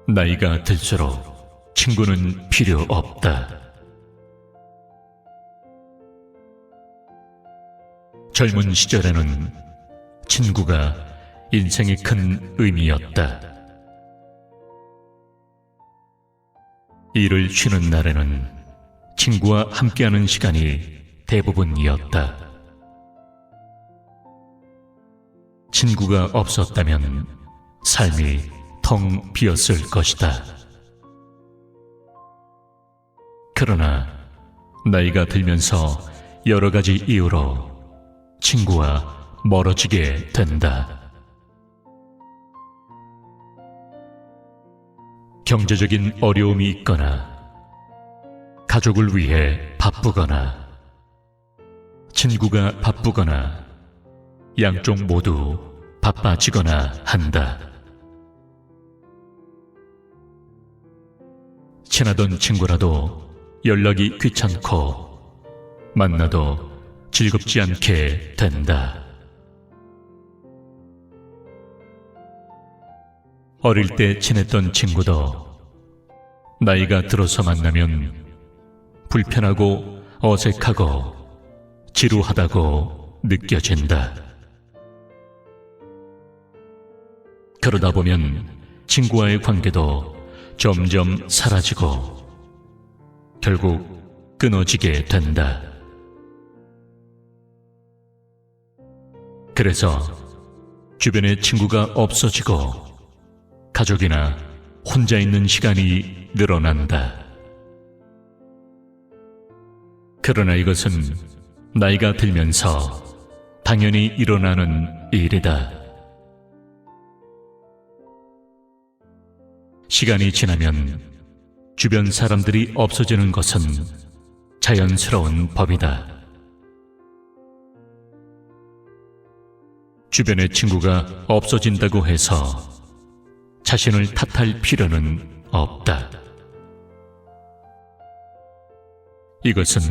나이가 들수록 친구는 필요 없다. 젊은 시절에는 친구가 인생의 큰 의미였다. 일을 쉬는 날에는 친구와 함께하는 시간이 대부분이었다. 친구가 없었다면 삶이 텅 비었을 것이다. 그러나 나이가 들면서 여러 가지 이유로 친구와 멀어지게 된다. 경제적인 어려움이 있거나, 가족을 위해 바쁘거나, 친구가 바쁘거나, 양쪽 모두 바빠지거나 한다. 친하던 친구라도 연락이 귀찮고 만나도 즐겁지 않게 된다. 어릴 때 친했던 친구도 나이가 들어서 만나면 불편하고 어색하고 지루하다고 느껴진다. 그러다 보면 친구와의 관계도 점점 사라지고 결국 끊어지게 된다. 그래서 주변에 친구가 없어지고 가족이나 혼자 있는 시간이 늘어난다. 그러나 이것은 나이가 들면서 당연히 일어나는 일이다. 시간이 지나면 주변 사람들이 없어지는 것은 자연스러운 법이다. 주변에 친구가 없어진다고 해서 자신을 탓할 필요는 없다. 이것은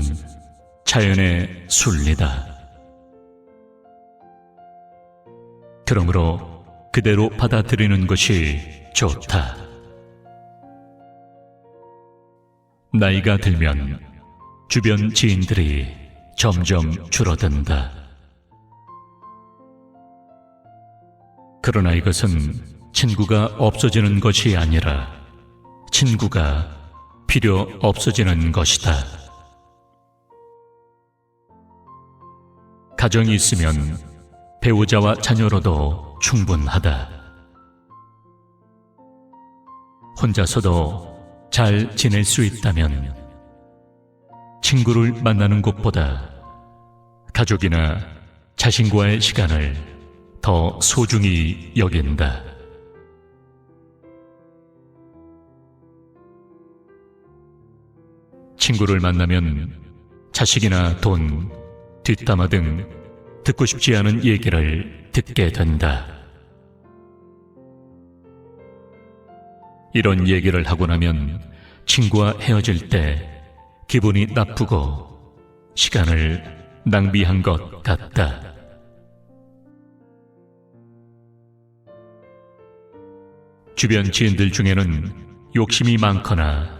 자연의 순리다. 그러므로 그대로 받아들이는 것이 좋다. 나이가 들면 주변 지인들이 점점 줄어든다. 그러나 이것은 친구가 없어지는 것이 아니라 친구가 필요 없어지는 것이다. 가정이 있으면 배우자와 자녀로도 충분하다. 혼자서도 잘 지낼 수 있다면 친구를 만나는 것보다 가족이나 자신과의 시간을 더 소중히 여긴다. 친구를 만나면 자식이나 돈, 뒷담화 등 듣고 싶지 않은 얘기를 듣게 된다. 이런 얘기를 하고 나면 친구와 헤어질 때 기분이 나쁘고 시간을 낭비한 것 같다. 주변 지인들 중에는 욕심이 많거나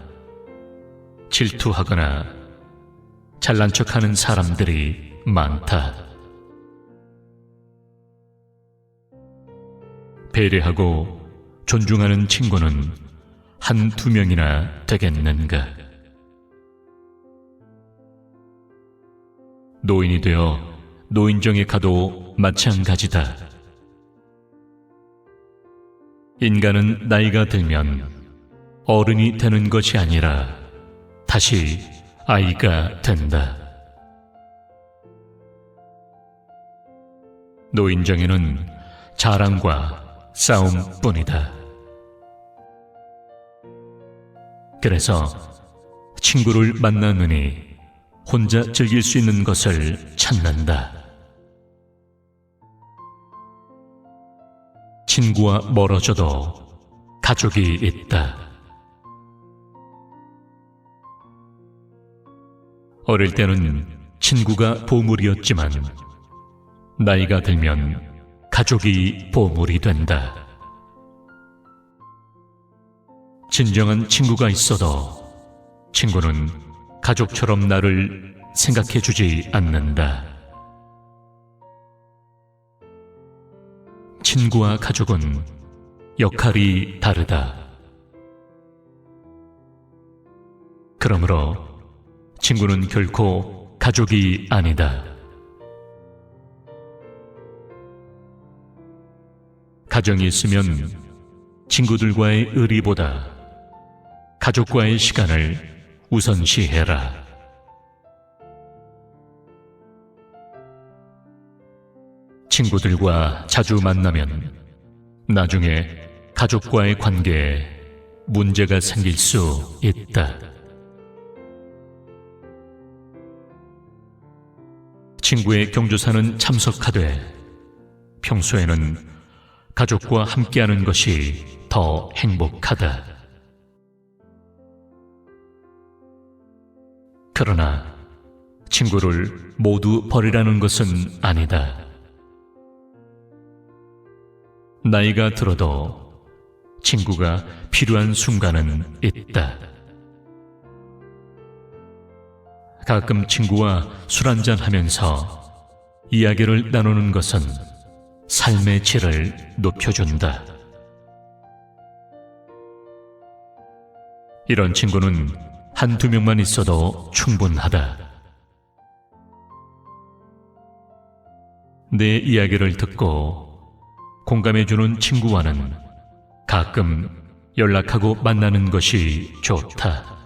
질투하거나 잘난 척하는 사람들이 많다. 배려하고 존중하는 친구는 한두 명이나 되겠는가? 노인이 되어 노인정에 가도 마찬가지다. 인간은 나이가 들면 어른이 되는 것이 아니라 다시 아이가 된다. 노인정에는 자랑과 싸움뿐이다. 그래서 친구를 만나느니 혼자 즐길 수 있는 것을 찾는다. 친구와 멀어져도 가족이 있다. 어릴 때는 친구가 보물이었지만 나이가 들면 가족이 보물이 된다. 진정한 친구가 있어도 친구는 가족처럼 나를 생각해 주지 않는다. 친구와 가족은 역할이 다르다. 그러므로 친구는 결코 가족이 아니다. 가정이 있으면 친구들과의 의리보다 가족과의 시간을 우선시해라. 친구들과 자주 만나면 나중에 가족과의 관계에 문제가 생길 수 있다. 친구의 경조사는 참석하되 평소에는 가족과 함께하는 것이 더 행복하다. 그러나 친구를 모두 버리라는 것은 아니다. 나이가 들어도 친구가 필요한 순간은 있다. 가끔 친구와 술 한잔 하면서 이야기를 나누는 것은 삶의 질을 높여준다. 이런 친구는 한두 명만 있어도 충분하다. 내 이야기를 듣고 공감해주는 친구와는 가끔 연락하고 만나는 것이 좋다.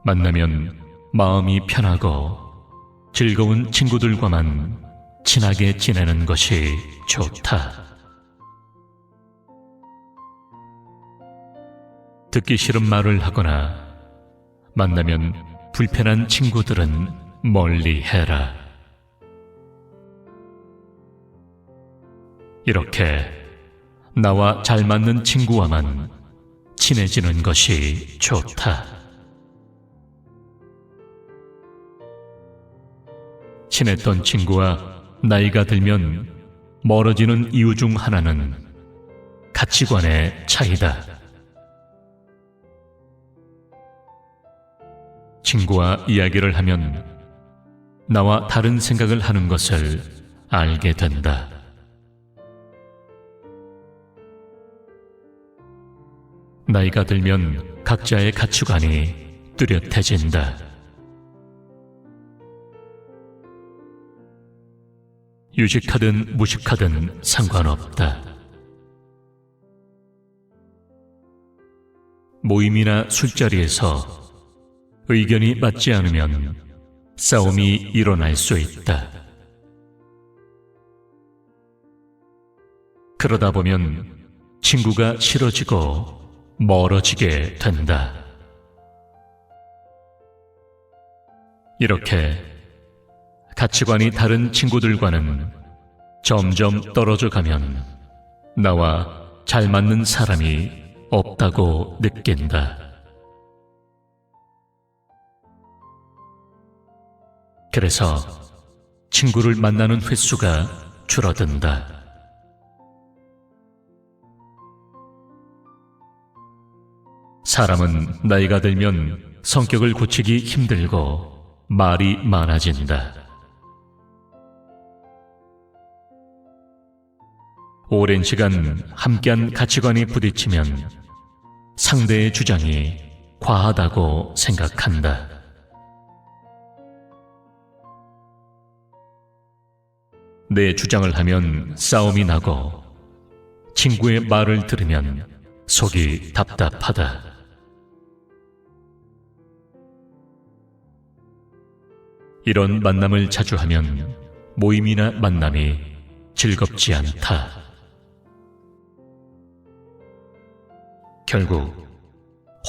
만나면 마음이 편하고 즐거운 친구들과만 친하게 지내는 것이 좋다. 듣기 싫은 말을 하거나 만나면 불편한 친구들은 멀리 해라. 이렇게 나와 잘 맞는 친구와만 친해지는 것이 좋다. 친했던 친구와 나이가 들면 멀어지는 이유 중 하나는 가치관의 차이다. 친구와 이야기를 하면 나와 다른 생각을 하는 것을 알게 된다. 나이가 들면 각자의 가치관이 뚜렷해진다. 유식하든 무식하든 상관없다. 모임이나 술자리에서 의견이 맞지 않으면 싸움이 일어날 수 있다. 그러다 보면 친구가 싫어지고 멀어지게 된다. 이렇게 가치관이 다른 친구들과는 점점 떨어져 가면 나와 잘 맞는 사람이 없다고 느낀다. 그래서 친구를 만나는 횟수가 줄어든다. 사람은 나이가 들면 성격을 고치기 힘들고 말이 많아진다. 오랜 시간 함께한 가치관이 부딪히면 상대의 주장이 과하다고 생각한다. 내 주장을 하면 싸움이 나고 친구의 말을 들으면 속이 답답하다. 이런 만남을 자주 하면 모임이나 만남이 즐겁지 않다. 결국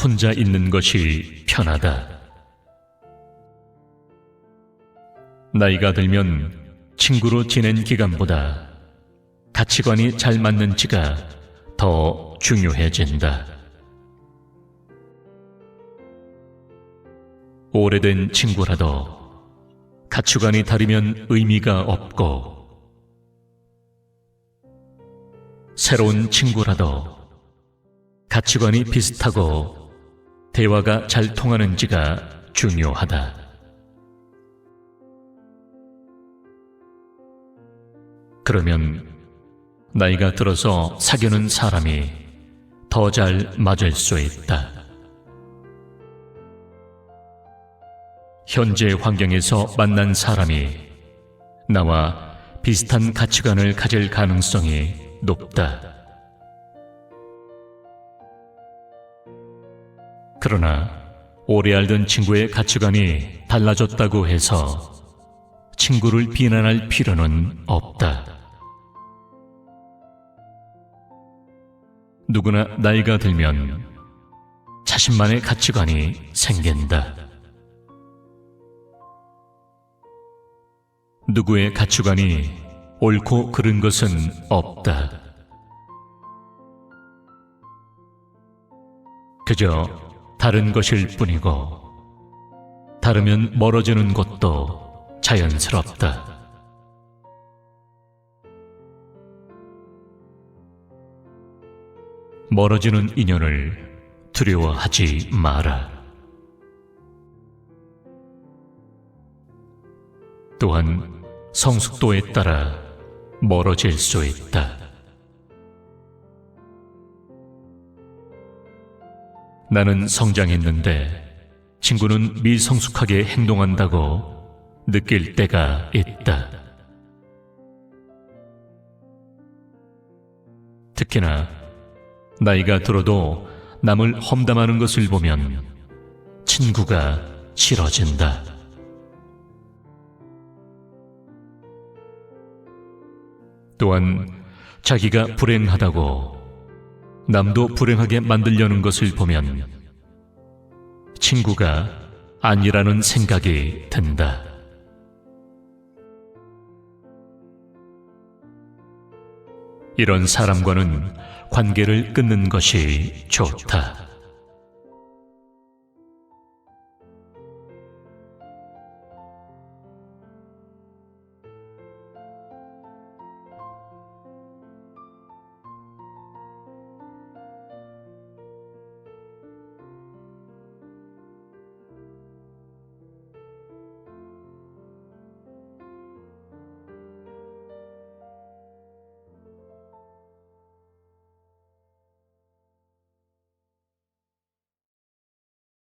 혼자 있는 것이 편하다. 나이가 들면 친구로 지낸 기간보다 가치관이 잘 맞는지가 더 중요해진다. 오래된 친구라도 가치관이 다르면 의미가 없고 새로운 친구라도 가치관이 비슷하고 대화가 잘 통하는지가 중요하다. 그러면 나이가 들어서 사귀는 사람이 더 잘 맞을 수 있다. 현재 환경에서 만난 사람이 나와 비슷한 가치관을 가질 가능성이 높다. 그러나 오래 알던 친구의 가치관이 달라졌다고 해서 친구를 비난할 필요는 없다. 누구나 나이가 들면 자신만의 가치관이 생긴다. 누구의 가치관이 옳고 그른 것은 없다. 그저 다른 것일 뿐이고 다르면 멀어지는 것도 자연스럽다. 멀어지는 인연을 두려워하지 마라. 또한 성숙도에 따라 멀어질 수 있다. 나는 성장했는데 친구는 미성숙하게 행동한다고 느낄 때가 있다. 특히나 나이가 들어도 남을 험담하는 것을 보면 친구가 싫어진다. 또한 자기가 불행하다고 남도 불행하게 만들려는 것을 보면 친구가 아니라는 생각이 든다. 이런 사람과는 관계를 끊는 것이 좋다.